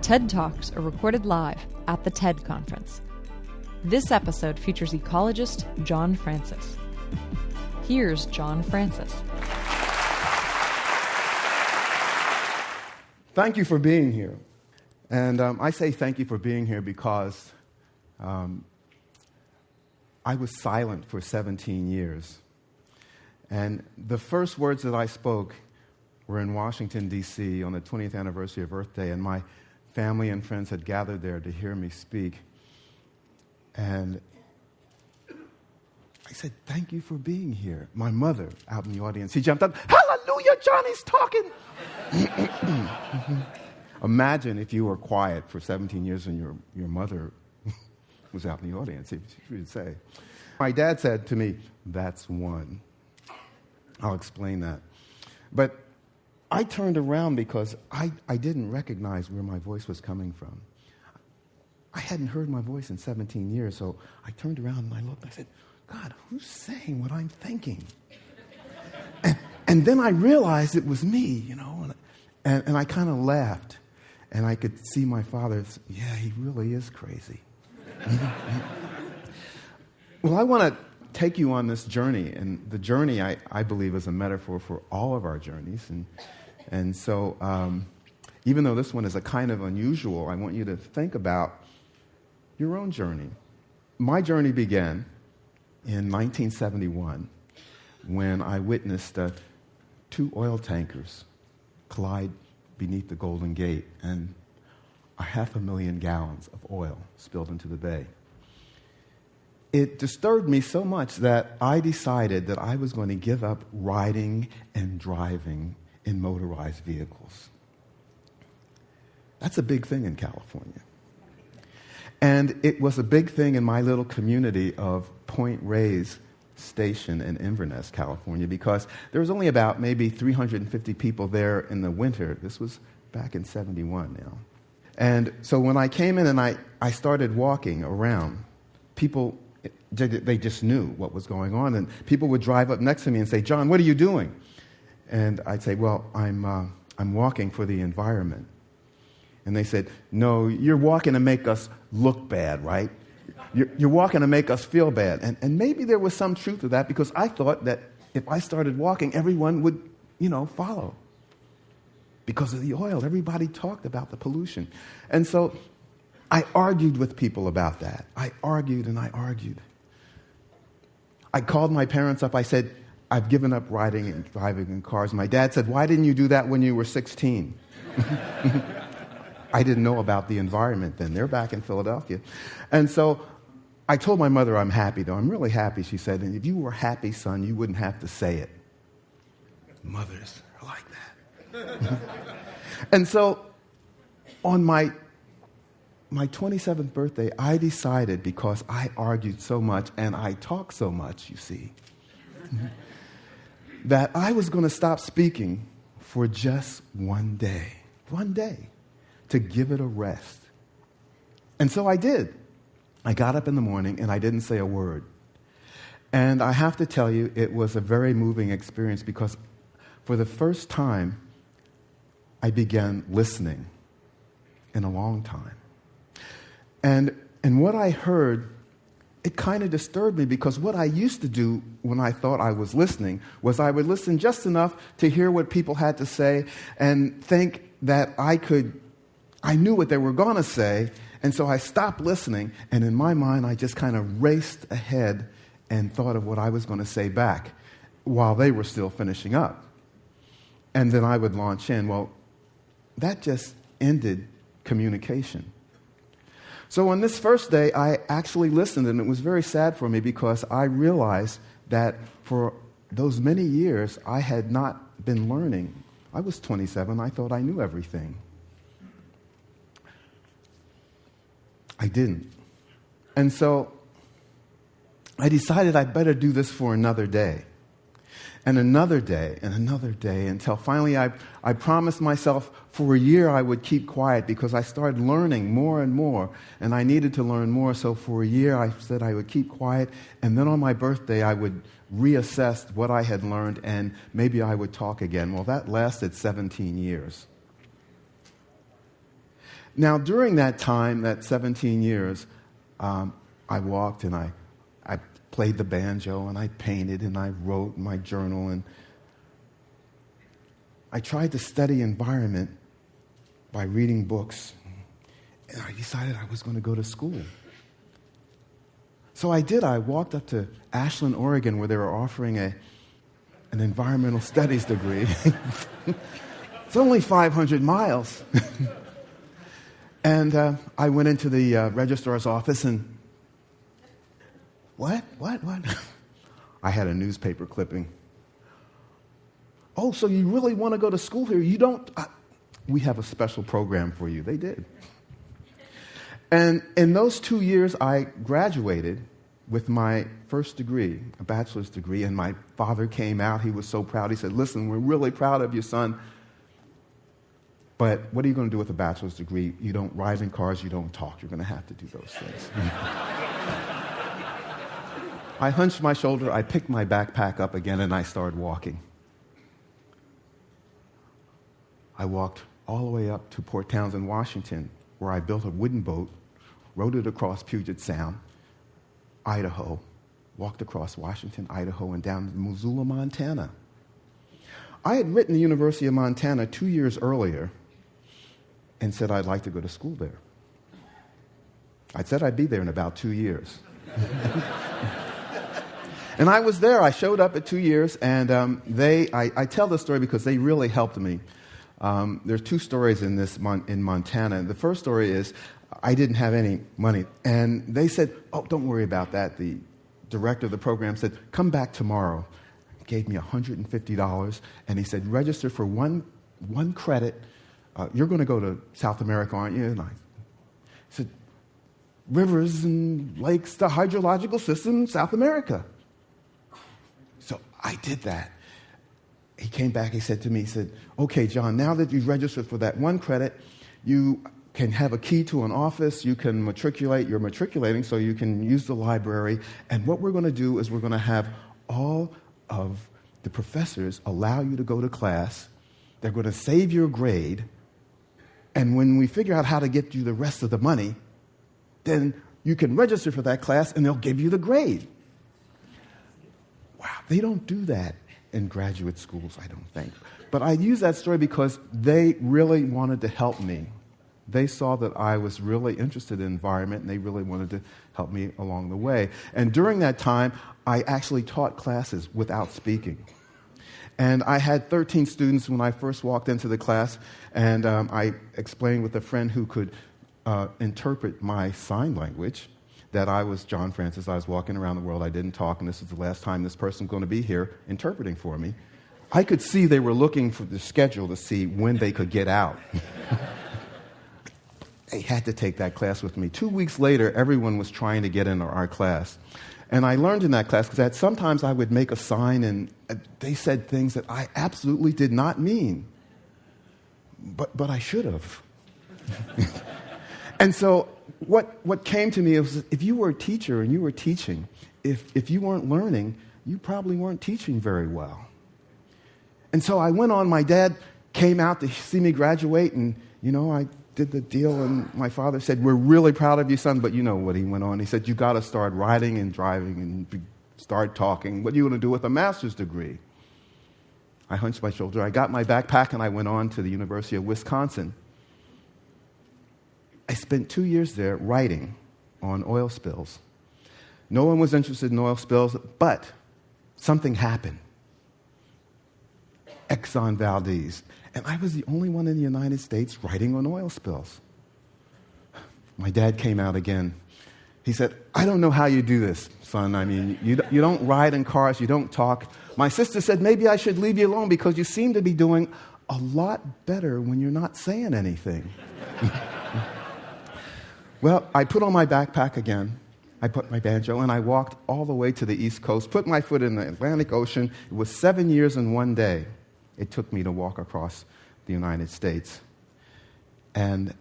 TED Talks are recorded live at the TED Conference. This episode features ecologist JohnFrancis. Here's JohnFrancis. Thank you for being here. And I say thank you for being here because I was silent for 17 years. And the first words that I spoke were in Washington, D.C. on the 20th anniversary of Earth Day, and my family and friends had gathered there to hear me speak. And I said, thank you for being here. My mother, out in the audience, she jumped up, hallelujah, Johnny's talking. Imagine if you were quiet for 17 years and your mother was out in the audience. She would say. My dad said to me, that's one. I'll explain that. But I turned around because I didn't recognize where my voice was coming from. I hadn't heard my voice in 17 years, so I turned around and I looked and I said, God, who's saying what I'm thinking? And then I realized it was me, you know, and I kind of laughed. And I could see my father, yeah, he really is crazy. Well, I want to take you on this journey, and the journey, I believe, is a metaphor for all of our journeys. And so even though this one is a kind of unusual, I want you to think about your own journey. My journey began in 1971 when I witnessed two oil tankers collide beneath the Golden Gate, and 500,000 gallons of oil spilled into the bay. It disturbed me so much that I decided that I was going to give up riding and driving in motorized vehicles. That's a big thing in California. And it was a big thing in my little community of Point Reyes Station in Inverness, California, because there was only about maybe 350 people there in the winter. This was back in 71 now. And so when I came in and I started walking around, people, they just knew what was going on. And people would drive up next to me and say, John, what are you doing? And I'd say, well, I'm walking for the environment. And they said, no, you're walking to make us look bad, right? You're walking to make us feel bad. And maybe there was some truth to that, because I thought that if I started walking, everyone would, follow. Because of the oil, everybody talked about the pollution. And so I argued with people about that. I argued and I argued. I called my parents up. I said, I've given up riding and driving in cars. My dad said, why didn't you do that when you were 16? I didn't know about the environment then. They're back in Philadelphia. And so I told my mother I'm happy, though. I'm really happy, she said. And if you were happy, son, you wouldn't have to say it. Mothers are like that. And so on my 27th birthday, I decided, because I argued so much and I talked so much, you see, that I was going to stop speaking for just one day, to give it a rest. And so I did. I got up in the morning and I didn't say a word. And I have to tell you, it was a very moving experience, because for the first time, I began listening in a long time. And what I heard, it kind of disturbed me, because what I used to do when I thought I was listening was I would listen just enough to hear what people had to say and think that I knew what they were going to say, and so I stopped listening, and in my mind, I just kind of raced ahead and thought of what I was going to say back while they were still finishing up. And then I would launch in. Well, that just ended communication. So on this first day, I actually listened, and it was very sad for me, because I realized that for those many years, I had not been learning. I was 27. I thought I knew everything. I didn't. And so I decided I'd better do this for another day. And another day, and another day, until finally I promised myself for a year I would keep quiet, because I started learning more and more, and I needed to learn more. So for a year I said I would keep quiet, and then on my birthday I would reassess what I had learned, and maybe I would talk again. Well, that lasted 17 years. Now, during that time, that 17 years, I walked and I played the banjo and I painted and I wrote in my journal, and I tried to study environment by reading books, and I decided I was going to go to school. So I did. I walked up to Ashland, Oregon, where they were offering an environmental studies degree. It's only 500 miles. And I went into the registrar's office and, what? I had a newspaper clipping. Oh, so you really want to go to school here? You don't? We have a special program for you. They did. And in those 2 years, I graduated with my first degree, a bachelor's degree, and my father came out. He was so proud. He said, listen, we're really proud of you, son. But what are you going to do with a bachelor's degree? You don't ride in cars, you don't talk. You're going to have to do those things. I hunched my shoulder, I picked my backpack up again, and I started walking. I walked all the way up to Port Townsend, Washington, where I built a wooden boat, rowed it across Puget Sound, Idaho, walked across Washington, Idaho, and down to Missoula, Montana. I had written the University of Montana 2 years earlier and said I'd like to go to school there. I said I'd be there in about 2 years. And I was there. I showed up at 2 years, and I tell this story because they really helped me. There's two stories in Montana. The first story is I didn't have any money, and they said, oh, don't worry about that. The director of the program said, come back tomorrow. He gave me $150, and he said, register for one credit. You're going to go to South America, aren't you? And I said, rivers and lakes, the hydrological system, South America. So I did that. He came back, he said to me, he said, okay, John, now that you've registered for that one credit, you can have a key to an office, you can matriculate, you're matriculating, so you can use the library, and what we're going to do is we're going to have all of the professors allow you to go to class, they're going to save your grade, and when we figure out how to get you the rest of the money, then you can register for that class and they'll give you the grade. Wow, they don't do that in graduate schools, I don't think. But I use that story because they really wanted to help me. They saw that I was really interested in environment, and they really wanted to help me along the way. And during that time, I actually taught classes without speaking. And I had 13 students when I first walked into the class, and I explained with a friend who could interpret my sign language that I was JohnFrancis. I was walking around the world. I didn't talk, and this is the last time this person's going to be here interpreting for me. I could see they were looking for the schedule to see when they could get out. They had to take that class with me. 2 weeks later, everyone was trying to get into our class. And I learned in that class because sometimes I would make a sign and they said things that I absolutely did not mean. But I should have. And so what came to me was, if you were a teacher and you were teaching, if you weren't learning, you probably weren't teaching very well. And so I went on. My dad came out to see me graduate, and, I did the deal, and my father said, we're really proud of you, son, but you know what he went on. He said, you got to start riding and driving and start talking. What are you going to do with a master's degree? I hunched my shoulder. I got my backpack, and I went on to the University of Wisconsin. I spent 2 years there writing on oil spills. No one was interested in oil spills, but something happened. Exxon Valdez. And I was the only one in the United States writing on oil spills. My dad came out again. He said, I don't know how you do this, son. I mean, you don't ride in cars, you don't talk. My sister said, maybe I should leave you alone because you seem to be doing a lot better when you're not saying anything. Well, I put on my backpack again. I put my banjo, and I walked all the way to the East Coast, put my foot in the Atlantic Ocean. It was 7 years and 1 day it took me to walk across the United States. And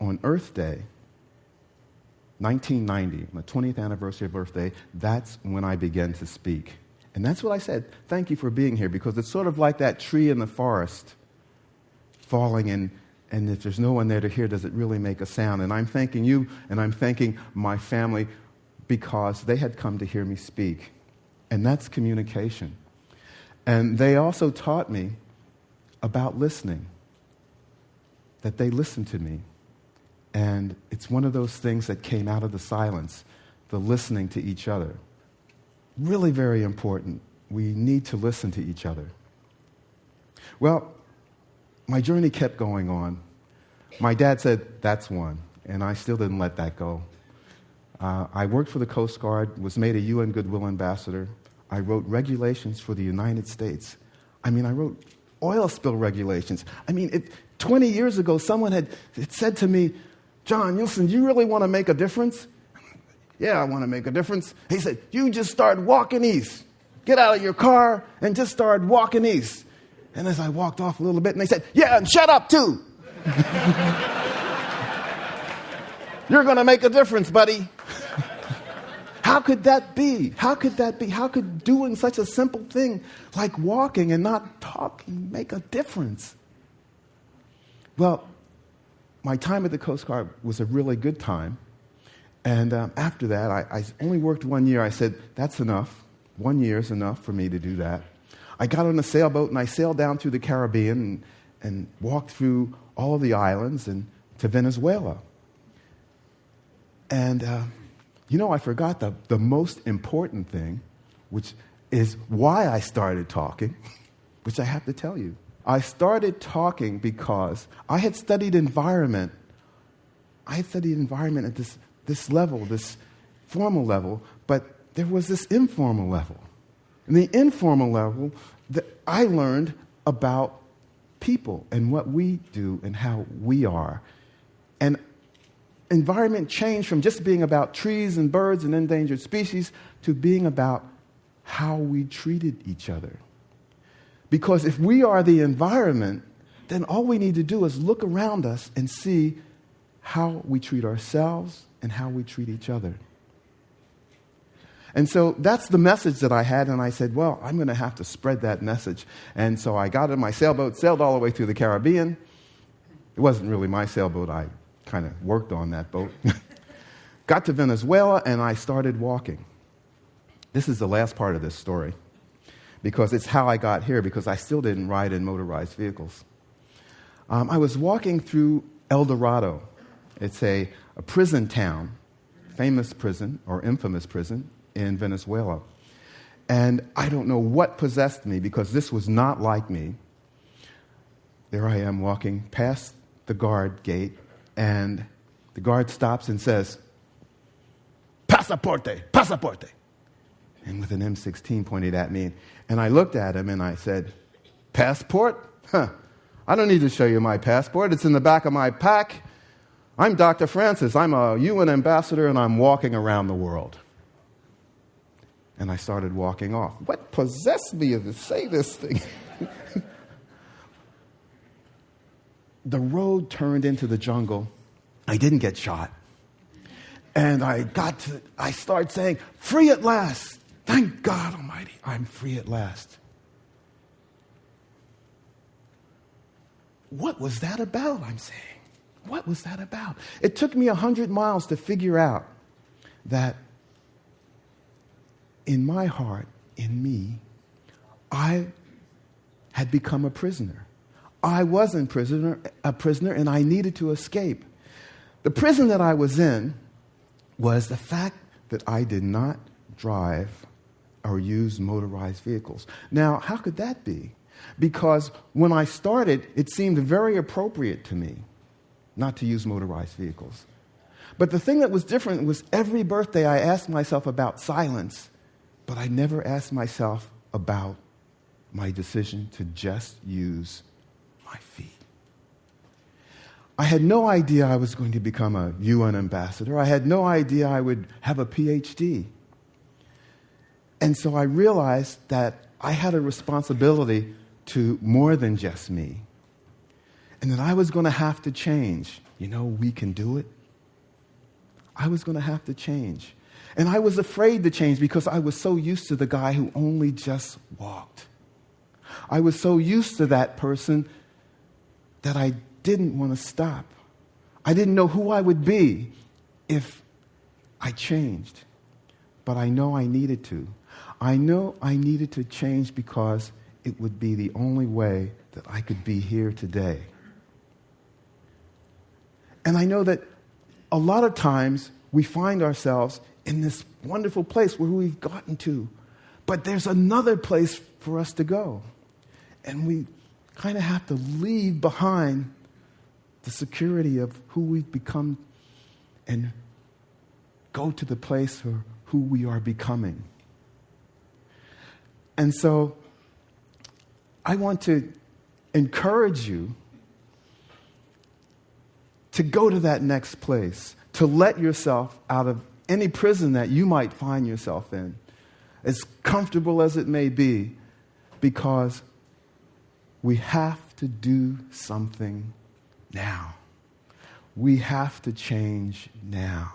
on Earth Day, 1990, my 20th anniversary of Earth Day, that's when I began to speak. And that's what I said, thank you for being here, because it's sort of like that tree in the forest falling and And if there's no one there to hear, does it really make a sound? And I'm thanking you, and I'm thanking my family because they had come to hear me speak. And that's communication. And they also taught me about listening, that they listened to me. And it's one of those things that came out of the silence, the listening to each other. Really very important. We need to listen to each other. Well, my journey kept going on. My dad said, that's one, and I still didn't let that go. I worked for the Coast Guard, was made a UN Goodwill Ambassador. I wrote regulations for the United States. I wrote oil spill regulations. 20 years ago, someone had said to me, John, listen, you really want to make a difference? Yeah, I want to make a difference. He said, you just start walking east. Get out of your car and just start walking east. And as I walked off a little bit, and they said, yeah, and shut up too. You're going to make a difference, buddy. How could that be? How could that be? How could doing such a simple thing like walking and not talking make a difference? Well, my time at the Coast Guard was a really good time. And after that, I only worked 1 year. I said, that's enough. 1 year is enough for me to do that. I got on a sailboat and I sailed down through the Caribbean and walked through all of the islands and to Venezuela. And, I forgot the most important thing, which is why I started talking, which I have to tell you. I started talking because I had studied environment. I had studied environment at this level, this formal level, but there was this informal level. And the informal level, I learned about people and what we do and how we are. And environment changed from just being about trees and birds and endangered species to being about how we treated each other. Because if we are the environment, then all we need to do is look around us and see how we treat ourselves and how we treat each other. And so that's the message that I had, and I said, well, I'm going to have to spread that message. And so I got in my sailboat, sailed all the way through the Caribbean. It wasn't really my sailboat. I kind of worked on that boat. Got to Venezuela, and I started walking. This is the last part of this story, because it's how I got here, because I still didn't ride in motorized vehicles. I was walking through El Dorado. It's a prison town, famous prison or infamous prison in Venezuela. And I don't know what possessed me, because this was not like me. There I am walking past the guard gate, and the guard stops and says, "Pasaporte, pasaporte." And with an M16 pointed at me. And I looked at him and I said, "Passport? Huh. I don't need to show you my passport. It's in the back of my pack. I'm Dr. Francis. I'm a UN ambassador, and I'm walking around the world." And I started walking off. What possessed me to say this thing? The road turned into the jungle. I didn't get shot. And I started saying, "Free at last. Thank God Almighty, I'm free at last." What was that about, I'm saying? What was that about? It took me 100 miles to figure out that in my heart, in me, I had become a prisoner. I was a prisoner, and I needed to escape. The prison that I was in was the fact that I did not drive or use motorized vehicles. Now, how could that be? Because when I started, it seemed very appropriate to me not to use motorized vehicles. But the thing that was different was every birthday I asked myself about silence, but I never asked myself about my decision to just use my feet. I had no idea I was going to become a UN ambassador. I had no idea I would have a PhD. And so I realized that I had a responsibility to more than just me. And that I was going to have to change. We can do it. I was going to have to change. And I was afraid to change because I was so used to the guy who only just walked. I was so used to that person that I didn't want to stop. I didn't know who I would be if I changed. But I know I needed to. I know I needed to change because it would be the only way that I could be here today. And I know that a lot of times we find ourselves in this wonderful place where we've gotten to, but there's another place for us to go. And we kind of have to leave behind the security of who we've become and go to the place for who we are becoming. And so I want to encourage you to go to that next place, to let yourself out of any prison that you might find yourself in, as comfortable as it may be, because we have to do something now. We have to change now.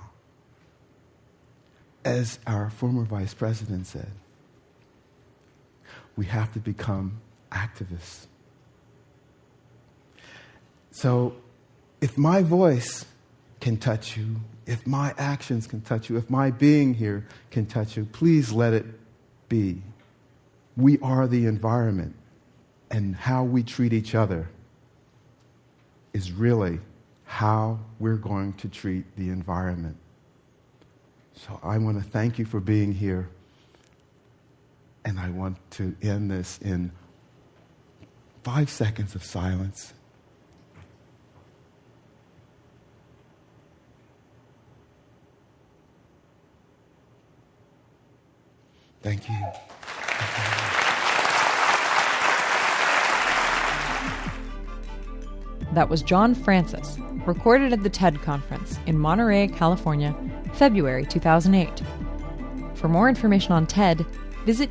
As our former vice president said, we have to become activists. So, if my voice can touch you, if my actions can touch you, if my being here can touch you, please let it be. We are the environment, and how we treat each other is really how we're going to treat the environment. So I want to thank you for being here, and I want to end this in 5 seconds of silence. Thank you. That was JohnFrancis, recorded at the TED Conference in Monterey, California, February 2008. For more information on TED, visit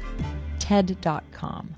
TED.com.